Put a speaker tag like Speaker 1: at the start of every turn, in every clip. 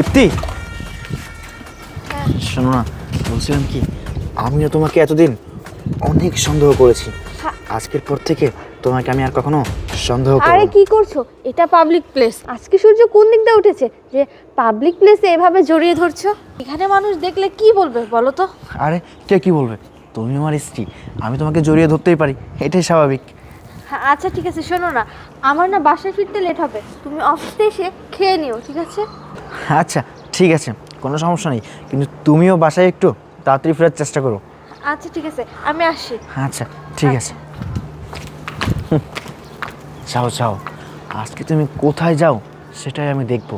Speaker 1: ইপ্তি, শোনো না, বলছিলাম কি, আমিও তোমাকে এতদিন অনেক সন্দেহ করেছি। আজকের পর থেকে তোমাকে আমি আর কখনো সন্দেহ করব না।
Speaker 2: আরে কি করছো? এটা পাবলিক প্লেস। আজকে সূর্য কোন দিক দিয়ে উঠেছে যে পাবলিক প্লেসে এভাবে জড়িয়ে ধরছো? এখানে মানুষ দেখলে কি বলবে বলো তো?
Speaker 1: আরে কে কি বলবে? তুমি আমার স্ত্রী, আমি তোমাকে জড়িয়ে ধরতেই পারি, এটাই স্বাভাবিক।
Speaker 2: আচ্ছা ঠিক আছে, শোনো না, আমার না বাসায় ফিরতে লেট হবে, তুমি অফিসে এসে খেয়ে নিও, ঠিক আছে?
Speaker 1: আচ্ছা ঠিক আছে, কোনো সমস্যা নেই, কিন্তু তুমিও বাসায় একটু তাড়াতাড়ি ফেরার চেষ্টা করো।
Speaker 2: আচ্ছা ঠিক আছে, আমি আসছি।
Speaker 1: আচ্ছা ঠিক আছে। যাও যাও, আজকে তুমি কোথায় যাও সেটাই আমি দেখব।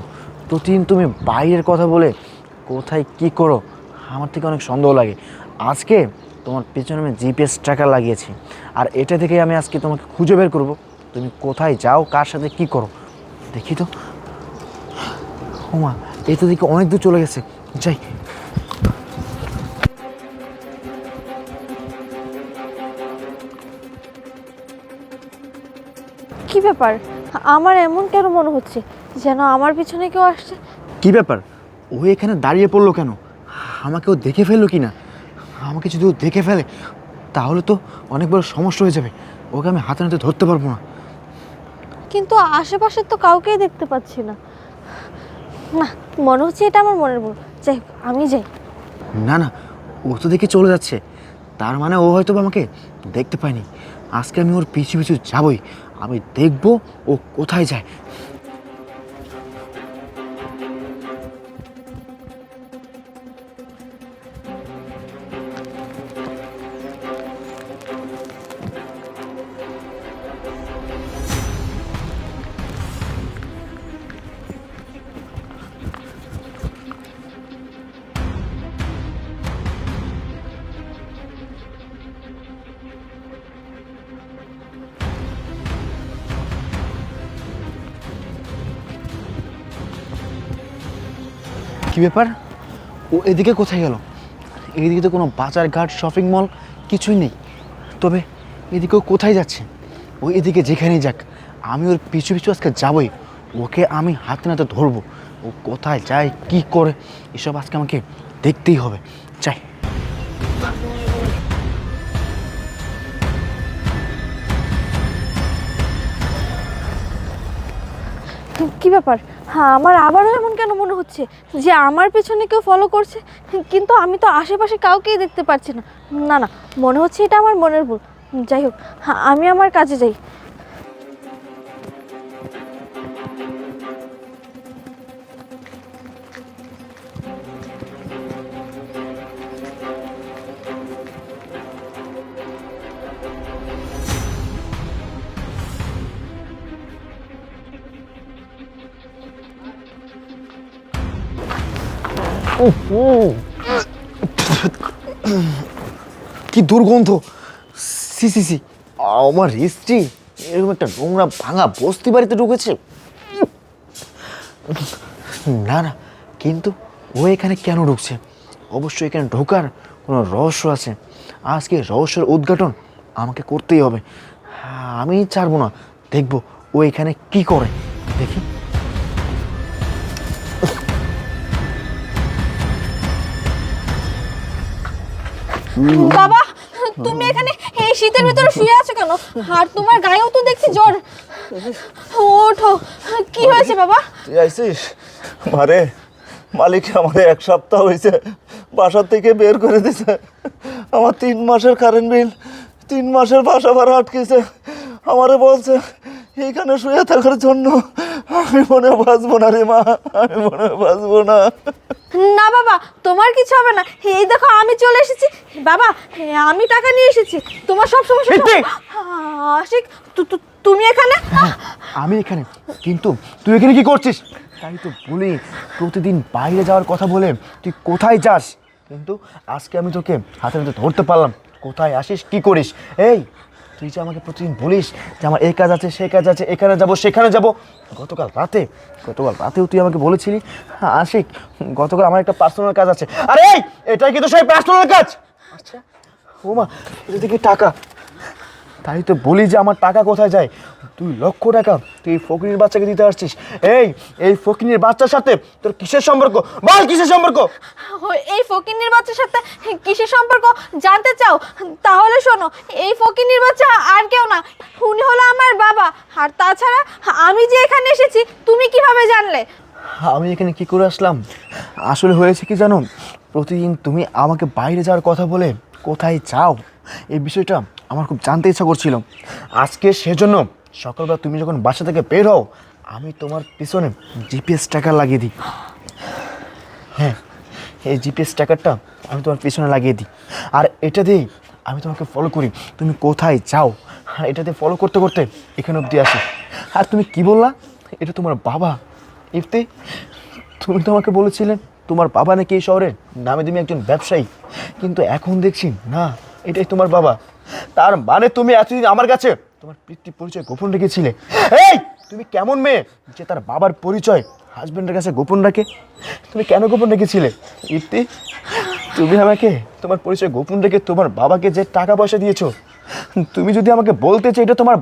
Speaker 1: প্রতিদিন তুমি বাইরের কথা বলে কোথায় কি করো আমার থেকে অনেক সন্দেহ লাগে। আজকে তোমার পেছনে আমি জিপিএস ট্র্যাকার লাগিয়েছি, আর এটা থেকে আমি আজকে তোমাকে খুঁজে বের করব তুমি কোথায় যাও, কার সাথে কি করো। দেখি তো, ওমা, এই তো দিকে অনেক দূর চলে গেছে, যাই।
Speaker 2: কি ব্যাপার, আমার এমন কেন মনে হচ্ছে যেন আমার পিছনে কেউ আসছে?
Speaker 1: কি ব্যাপার, ও এখানে দাঁড়িয়ে পড়লো কেন? আমাকে ও দেখে ফেললো কি না? আমাকে যদি ও দেখে ফেলে তাহলে তো অনেক বড় সমস্যা হয়ে যাবে, ওকে আমি হাতে নাতে ধরতে পারবো না।
Speaker 2: কিন্তু আশেপাশে তো কাউকেই দেখতে পাচ্ছি না। না, মনে হচ্ছে এটা আমার মনের ভুল। যাই হোক, আমি যাই।
Speaker 1: না না, ও তো দেখে চলে যাচ্ছে, তার মানে ও হয়তো বা আমাকে দেখতে পায়নি। আজকে আমি ওর পিছু পিছু যাবই, আমি দেখবো ও কোথায় যায়। কি ব্যাপার, ও এদিকে কোথায় গেল? এদিকে তো কোনো বাজার ঘাট শপিং মল কিছুই নেই, তবে এদিকেও কোথায় যাচ্ছে? ও এদিকে যেখানেই যাক, আমি ওর পিছু পিছু আজকে যাবই, ওকে আমি হাতে নাতে ধরবো। ও কোথায় যায়, কি করে, এসব আজকে আমাকে দেখতেই হবে। চাই।
Speaker 2: কি ব্যাপার, হ্যাঁ, আমার আবারও এমন কেন মনে হচ্ছে যে আমার পেছনে কেউ ফলো করছে, কিন্তু আমি তো আশেপাশে কাউকেই দেখতে পাচ্ছি না। না না, মনে হচ্ছে এটা আমার মনের ভুল। যাই হোক, হ্যাঁ, আমি আমার কাজে যাই।
Speaker 1: কি দুর্গন্ধ, সি সি সি, আমার স্ত্রী এরকম একটা নোংরা ভাঙা বস্তি বাড়িতে ঢুকেছে। না না, কিন্তু ও এখানে কেন ঢুকছে? অবশ্যই এখানে ঢোকার কোনো রহস্য আছে, আজকে রহস্যের উদ্ঘাটন আমাকে করতেই হবে। আমি ছাড়বো না, দেখবো ও এখানে কি করে, দেখি।
Speaker 2: বাবা, তুমি এখানে এই শীতের ভিতরে শুয়ে আছো কেন? আর তোমার গায়েও তো দেখছি জ্বর। ওঠো, কি হয়েছে বাবা?
Speaker 3: তুই আইসিস? মারে, মালিক আমারে 1 সপ্তাহ হয়েছে বাসা থেকে বের করে দিছে। আমার 3 মাসের কারেন্ট বিল, 3 মাসের বাসা ভাড়া আটকেছে। আমারে বলছে এইখানে শুয়ে থাকার জন্য। আমি মনে হয় বাঁচবো না রে মা, আমি মনে হয় বাঁচবো না।
Speaker 2: না বাবা, তোমার কিছু হবে না। এই দেখো, আমি চলে এসেছি। বাবা, আমি টাকা নিয়ে এসেছি, তোমার সব সমস্যা। আশিক, তুমি এখানে?
Speaker 1: আমি এখানে, কিন্তু তুই এখানে কি করছিস? তাই তো বলি, প্রতিদিন বাইরে যাওয়ার কথা বলে তুই কোথায় যাস? কিন্তু আজকে আমি তোকে হাতে হাতে ধরতে পারলাম, কোথায় আসিস, কি করিস। এই, তুই যে আমাকে প্রতিদিন বলিস যে আমার এই কাজ আছে, সেই কাজ আছে, এখানে যাব সেখানে যাব, গতকাল রাতেও তুই আমাকে বলেছিলি আশিক গতকাল আমার একটা পার্সোনাল কাজ আছে। আরে এই, এটাই কিন্তু সেই পার্সোনাল কাজ। আচ্ছা, ও মা, এটা থেকে টাকা, তাই তো বলি যে আমার টাকা কোথায় যায়। 2 লক্ষ টাকা তুই এই ফকিনীর বাচ্চাকে দিতে আসছিস? এই ফকিনীর বাচ্চার সাথে তোর কিসের সম্পর্ক? বল কিসের সম্পর্ক?
Speaker 2: এই ফকিন্নির বাচ্চার সাথে কিসের সম্পর্ক জানতে চাও? তাহলে শোনো, এই ফকিন্নির বাচ্চা আর কেউ না, উনি হলো আমার বাবা। আর তাছাড়া আমি যে এখানে এসেছি তুমি কিভাবে জানলে?
Speaker 1: আমি এখানে কি করে আসলাম? আসলে হয়েছে কি জানো, প্রতিদিন তুমি আমাকে বাইরে যাওয়ার কথা বলে কোথায় যাও এই বিষয়টা আমার খুব জানতে ইচ্ছা করছিল। আজকে সেজন্য সকালবেলা তুমি যখন বাসা থেকে বের হও, আমি তোমার পিছনে জিপিএস ট্র্যাকার লাগিয়ে দিই। হ্যাঁ, এই জিপিএস ট্র্যাকারটা আমি তোমার পিছনে লাগিয়ে দিই, আর এটা দিয়েই আমি তোমাকে ফলো করি তুমি কোথায় যাও। আর এটাতে ফলো করতে করতে এখানে অবধি আসি। আর তুমি কি বললা এটা তোমার বাবা? ইফতি, তুমি তো আমাকে বলেছিলে তোমার বাবা নাকি এই শহরের নামে তুমি একজন ব্যবসায়ী, কিন্তু এখন দেখছি না এটাই তোমার বাবা। তার মানে তুমি এতদিন আমার কাছে তোমার পিতৃ পরিচয় গোপন রেখেছিলে। এই তুমি কেমন মেয়ে যে তার বাবার পরিচয় হাজবেন্ডের কাছে গোপন রাখে? তুমি কেন গোপন রেখেছিলে ইফতি? তুমি আমাকে তোমার পরিচয় গোপন রেখে তোমার বাবাকে যে টাকা পয়সা দিয়েছো, তুমি যদি আমাকে বলতে চাই এটা তোমার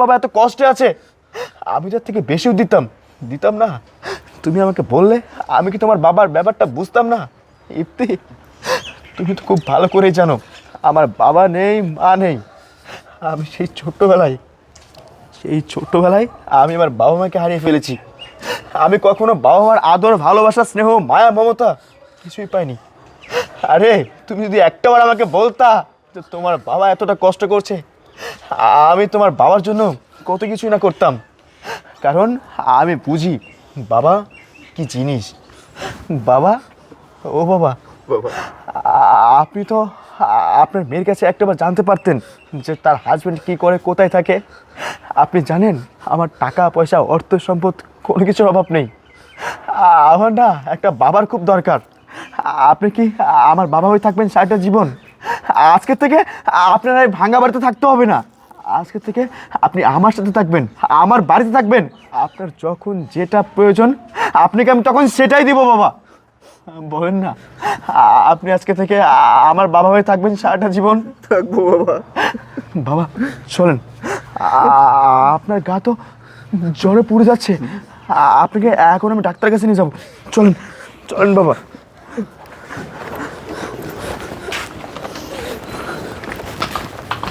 Speaker 1: বাবা এত কষ্টে আছে, আমি তার থেকে বেশিও দিতাম না। তুমি আমাকে বললে আমি কি তোমার বাবার ব্যাপারটা বুঝতাম না? ইফতি, তুমি তো খুব ভালো করেই জানো আমার বাবা নেই, মা নেই। আমি সেই ছোট্টবেলায় আমি আমার বাবা মাকে হারিয়ে ফেলেছি। আমি কখনো বাবা মার আদর, ভালোবাসা, স্নেহ, মায়া, মমতা কিছুই পাইনি। আরে তুমি যদি একটাবার আমাকে বলতা যে তোমার বাবা এতটা কষ্ট করছে, আমি তোমার বাবার জন্য কত কিছুই না করতাম। কারণ আমি বুঝি বাবা কি জিনিস। বাবা, ও বাবা, আপনি তো আপনার মেয়ের কাছে একটাবার জানতে পারতেন যে তার হাজব্যান্ড কী করে, কোথায় থাকে। আপনি জানেন আমার টাকা পয়সা, অর্থ সম্পদ কোনো কিছুর অভাব নেই। আমার না একটা বাবার খুব দরকার। আপনি কি আমার বাবা হয়ে থাকবেন সারাটা জীবন? আজকের থেকে আপনার এই ভাঙা বাড়িতে থাকতে হবে না। আজকে থেকে আপনি আমার সাথে থাকবেন, আমার বাড়িতে থাকবেন। আপনার যখন যেটা প্রয়োজন আপনাকে আমি তখন সেটাই দিব বাবা। বলেন না আপনি আজকে থেকে আমার বাবা হয়ে থাকবেন সারাটা জীবন?
Speaker 3: থাকবো বাবা।
Speaker 1: বাবা চলেন, আপনার গা তো জ্বরে পুড়ে যাচ্ছে, আপনাকে এখন আমি ডাক্তারের কাছে নিয়ে যাবো। চলেন বাবা।